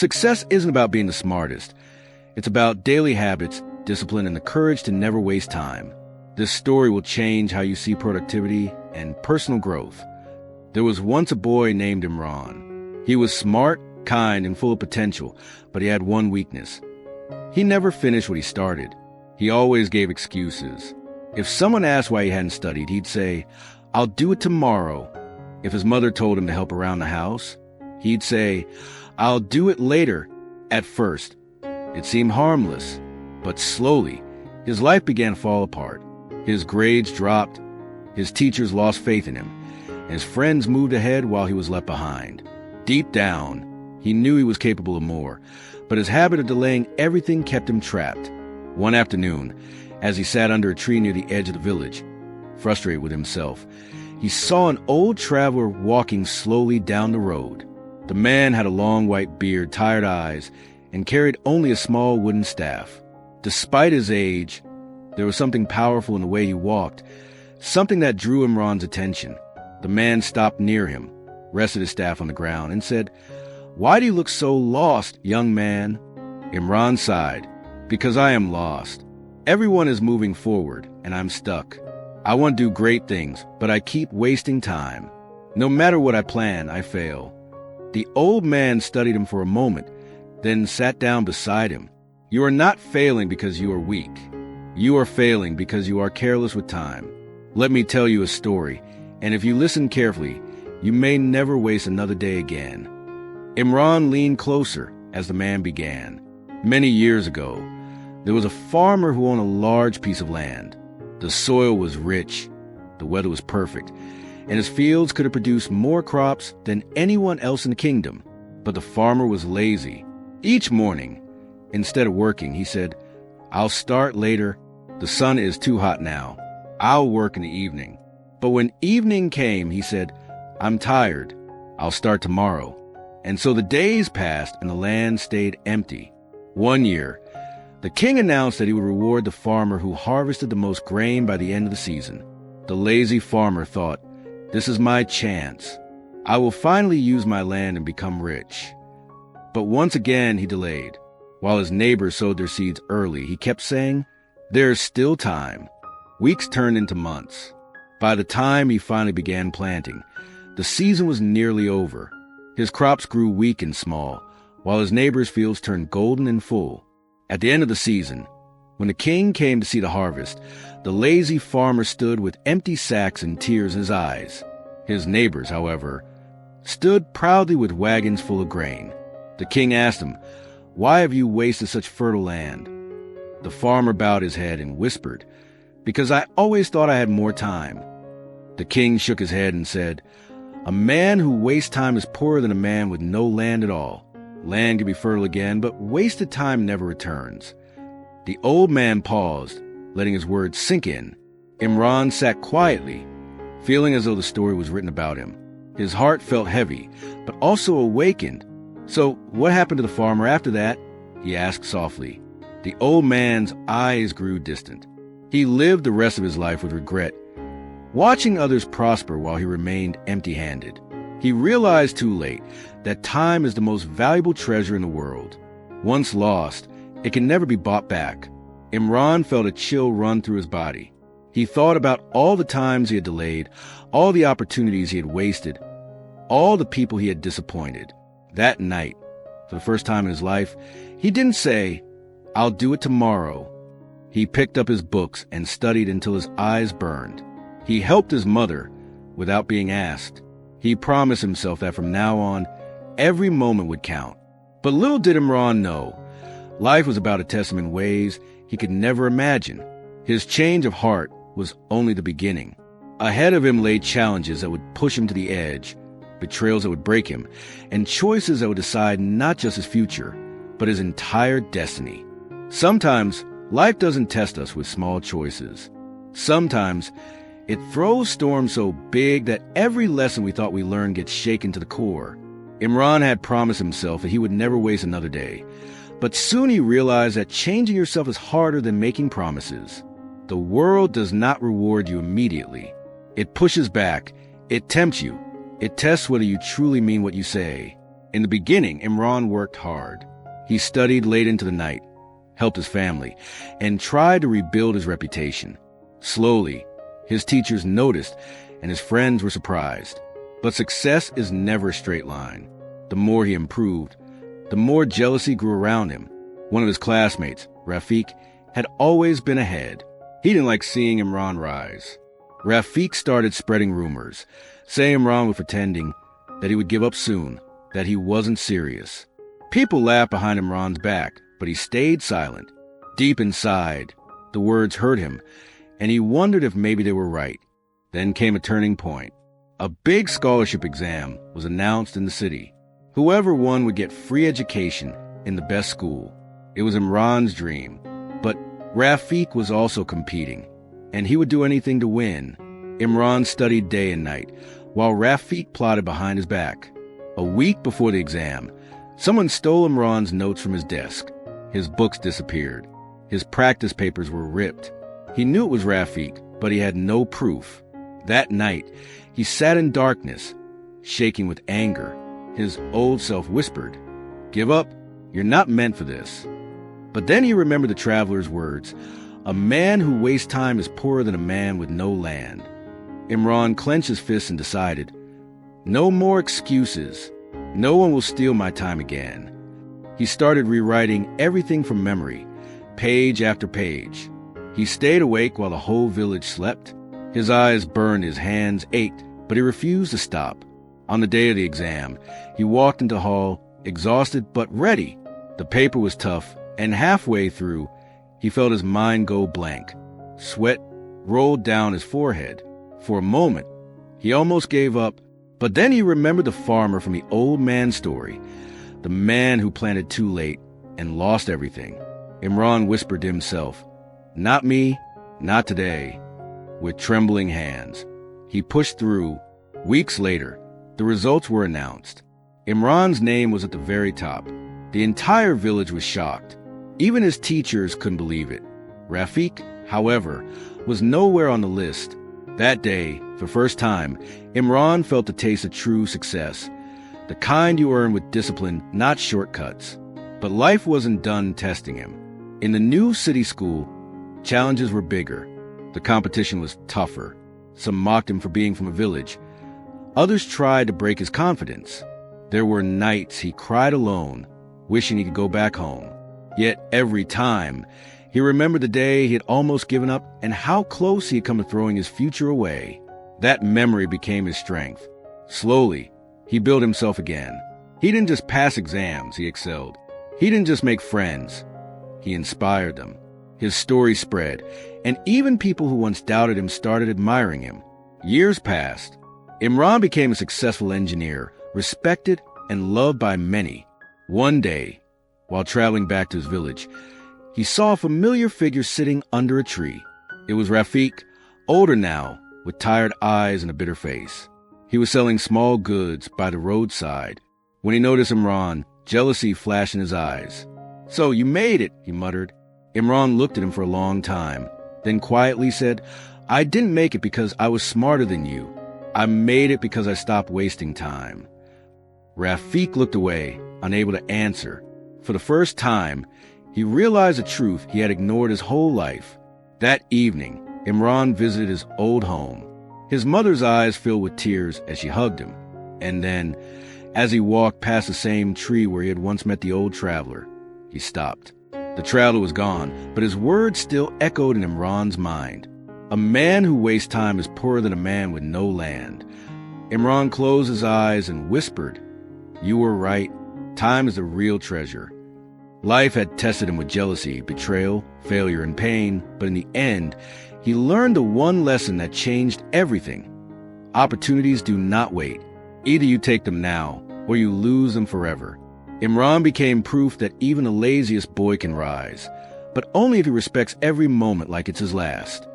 Success isn't about being the smartest. It's about daily habits, discipline, and the courage to never waste time. This story will change how you see productivity and personal growth. There was once a boy named Imran. He was smart, kind, and full of potential, but he had one weakness. He never finished what he started. He always gave excuses. If someone asked why he hadn't studied, he'd say, "I'll do it tomorrow." If his mother told him to help around the house, he'd say, "I'll do it later." At first, it seemed harmless, but slowly, his life began to fall apart. His grades dropped, his teachers lost faith in him, and his friends moved ahead while he was left behind. Deep down, he knew he was capable of more, but his habit of delaying everything kept him trapped. One afternoon, as he sat under a tree near the edge of the village, frustrated with himself, he saw an old traveler walking slowly down the road. The man had a long white beard, tired eyes, and carried only a small wooden staff. Despite his age, there was something powerful in the way he walked, something that drew Imran's attention. The man stopped near him, rested his staff on the ground, and said, "Why do you look so lost, young man?" Imran sighed, "Because I am lost. Everyone is moving forward, and I'm stuck. I want to do great things, but I keep wasting time. No matter what I plan, I fail." The old man studied him for a moment, then sat down beside him. "You are not failing because you are weak. You are failing because you are careless with time. Let me tell you a story, and if you listen carefully, you may never waste another day again." Imran leaned closer as the man began. Many years ago, there was a farmer who owned a large piece of land. The soil was rich, the weather was perfect, and his fields could have produced more crops than anyone else in the kingdom. But the farmer was lazy. Each morning, instead of working, he said, "I'll start later. The sun is too hot now. I'll work in the evening." But when evening came, he said, "I'm tired. I'll start tomorrow." And so the days passed and the land stayed empty. One year, the king announced that he would reward the farmer who harvested the most grain by the end of the season. The lazy farmer thought, "This is my chance. I will finally use my land and become rich." But once again he delayed. While his neighbors sowed their seeds early, he kept saying, "There is still time." Weeks turned into months. By the time he finally began planting, the season was nearly over. His crops grew weak and small, while his neighbors' fields turned golden and full. At the end of the season, when the king came to see the harvest, the lazy farmer stood with empty sacks and tears in his eyes. His neighbors, however, stood proudly with wagons full of grain. The king asked him, "Why have you wasted such fertile land?" The farmer bowed his head and whispered, "Because I always thought I had more time." The king shook his head and said, "A man who wastes time is poorer than a man with no land at all. Land can be fertile again, but wasted time never returns." The old man paused, letting his words sink in. Imran sat quietly, feeling as though the story was written about him. His heart felt heavy, but also awakened. "So what happened to the farmer after that?" he asked softly. The old man's eyes grew distant. He lived the rest of his life with regret, watching others prosper while he remained empty-handed. He realized too late that time is the most valuable treasure in the world. Once lost, it can never be bought back. Imran felt a chill run through his body. He thought about all the times he had delayed, all the opportunities he had wasted, all the people he had disappointed. That night, for the first time in his life, he didn't say, "I'll do it tomorrow." He picked up his books and studied until his eyes burned. He helped his mother without being asked. He promised himself that from now on, every moment would count. But little did Imran know, life was about to test him in ways he could never imagine. His change of heart was only the beginning. Ahead of him lay challenges that would push him to the edge, betrayals that would break him, and choices that would decide not just his future, but his entire destiny. Sometimes, life doesn't test us with small choices. Sometimes, it throws storms so big that every lesson we thought we learned gets shaken to the core. Imran had promised himself that he would never waste another day. But soon he realized that changing yourself is harder than making promises. The world does not reward you immediately. It pushes back. It tempts you. It tests whether you truly mean what you say. In the beginning, Imran worked hard. He studied late into the night, helped his family, and tried to rebuild his reputation. Slowly, his teachers noticed and his friends were surprised. But success is never a straight line. The more he improved, the more jealousy grew around him. One of his classmates, Rafiq, had always been ahead. He didn't like seeing Imran rise. Rafiq started spreading rumors, saying Imran was pretending, that he would give up soon, that he wasn't serious. People laughed behind Imran's back, but he stayed silent. Deep inside, the words hurt him, and he wondered if maybe they were right. Then came a turning point. A big scholarship exam was announced in the city. Whoever won would get free education in the best school. It was Imran's dream. But Rafiq was also competing, and he would do anything to win. Imran studied day and night, while Rafiq plotted behind his back. A week before the exam, someone stole Imran's notes from his desk. His books disappeared. His practice papers were ripped. He knew it was Rafiq, but he had no proof. That night, he sat in darkness, shaking with anger. His old self whispered, "Give up. You're not meant for this." But then he remembered the traveler's words, "A man who wastes time is poorer than a man with no land." Imran clenched his fists and decided, "No more excuses. No one will steal my time again." He started rewriting everything from memory, page after page. He stayed awake while the whole village slept. His eyes burned, his hands ached, but he refused to stop. On the day of the exam, he walked into the hall, exhausted but ready. The paper was tough, and halfway through, he felt his mind go blank. Sweat rolled down his forehead. For a moment, he almost gave up, but then he remembered the farmer from the old man's story, the man who planted too late and lost everything. Imran whispered to himself, "Not me, not today." With trembling hands, he pushed through. Weeks later, the results were announced. Imran's name was at the very top. The entire village was shocked. Even his teachers couldn't believe it. Rafiq, however, was nowhere on the list. That day, for the first time, Imran felt the taste of true success, the kind you earn with discipline, not shortcuts. But life wasn't done testing him. In the new city school, challenges were bigger. The competition was tougher. Some mocked him for being from a village. Others tried to break his confidence. There were nights he cried alone, wishing he could go back home. Yet every time, he remembered the day he had almost given up and how close he had come to throwing his future away. That memory became his strength. Slowly, he built himself again. He didn't just pass exams, he excelled. He didn't just make friends, he inspired them. His story spread, and even people who once doubted him started admiring him. Years passed. Imran became a successful engineer, respected and loved by many. One day, while traveling back to his village, he saw a familiar figure sitting under a tree. It was Rafiq, older now, with tired eyes and a bitter face. He was selling small goods by the roadside. When he noticed Imran, jealousy flashed in his eyes. "So you made it," he muttered. Imran looked at him for a long time, then quietly said, "I didn't make it because I was smarter than you. I made it because I stopped wasting time." Rafiq looked away, unable to answer. For the first time, he realized a truth he had ignored his whole life. That evening, Imran visited his old home. His mother's eyes filled with tears as she hugged him. And then, as he walked past the same tree where he had once met the old traveler, he stopped. The traveler was gone, but his words still echoed in Imran's mind. "A man who wastes time is poorer than a man with no land." Imran closed his eyes and whispered, "You were right. Time is the real treasure." Life had tested him with jealousy, betrayal, failure, and pain, but in the end, he learned the one lesson that changed everything. Opportunities do not wait. Either you take them now, or you lose them forever. Imran became proof that even the laziest boy can rise, but only if he respects every moment like it's his last.